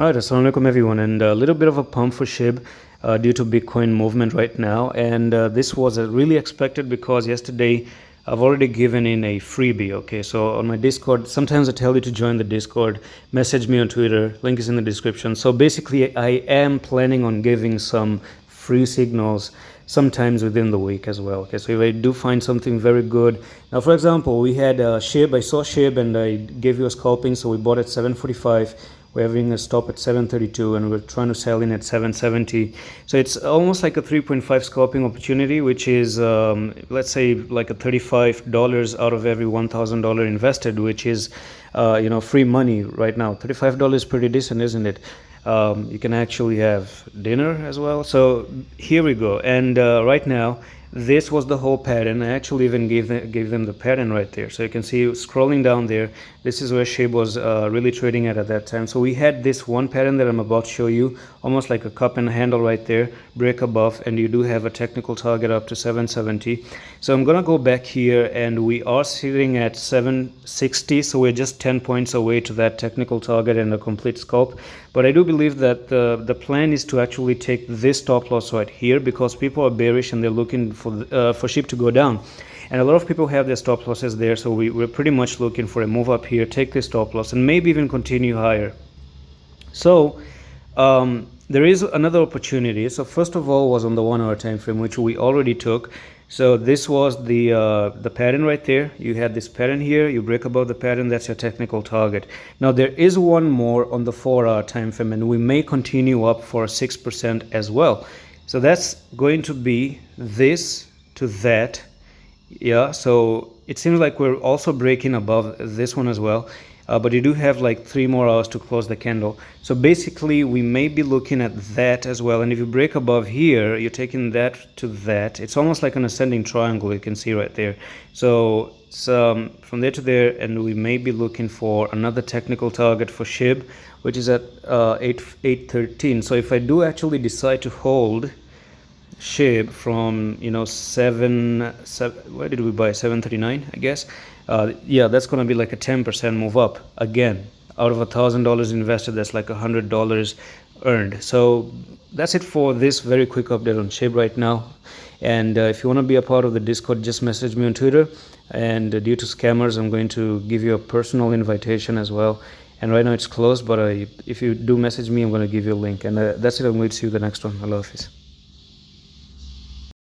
Alright, assalamu alaikum everyone, and a little bit of a pump for SHIB due to Bitcoin movement right now, and this was really expected because yesterday I've already given in a freebie. Okay, so on my Discord, sometimes I tell you to join the Discord, message me on Twitter, link is in the description. So basically I am planning on giving some free signals sometimes within the week as well. Okay, so if I do find something very good, now for example, we had SHIB, I saw SHIB and I gave you a scalping, so we bought at 745. We're having a stop at 732 and we're trying to sell in at 770. So it's almost like a 3.5 scalping opportunity, which is let's say like a $35 out of every $1,000 invested, which is free money right now. $35 is pretty decent, isn't it? You can actually have dinner as well. So here we go, and right now this was the whole pattern. I actually even gave them the pattern right there, so you can see scrolling down there, this is where SHIB was really trading at that time. So we had this one pattern that I'm about to show you, almost like a cup and handle right there, break above, and you do have a technical target up to 770. So I'm gonna go back here, and we are sitting at 760, so we're just 10 points away to that technical target and a complete scalp. But I do believe that the plan is to actually take this stop loss right here, because people are bearish and they're looking for SHIB to go down, and a lot of people have their stop losses there. So we're pretty much looking for a move up here, take this stop loss, and maybe even continue higher. So there is another opportunity. So first of all was on the 1 hour time frame, which we already took. So this was the pattern right there. You had this pattern here, you break above the pattern, that's your technical target. Now there is one more on the 4 hour time frame, and we may continue up for 6% as well. So that's going to be this to that. Yeah, so it seems like we're also breaking above this one as well, but you do have like 3 more hours to close the candle. So basically we may be looking at that as well, and if you break above here, you're taking that to that. It's almost like an ascending triangle, you can see right there. So it's from there to there, and we may be looking for another technical target for SHIB, which is at 813. So if I do actually decide to hold SHIB from where did we buy, 739, I guess. Yeah, that's gonna be like a 10% move up again. Out of $1,000 invested, that's like $100 earned. So that's it for this very quick update on SHIB right now. And if you want to be a part of the Discord, just message me on Twitter, and due to scammers I'm going to give you a personal invitation as well. And right now it's closed, but if you do message me, I'm going to give you a link. And that's it. I'm going to see you the next one. Allah Hafiz.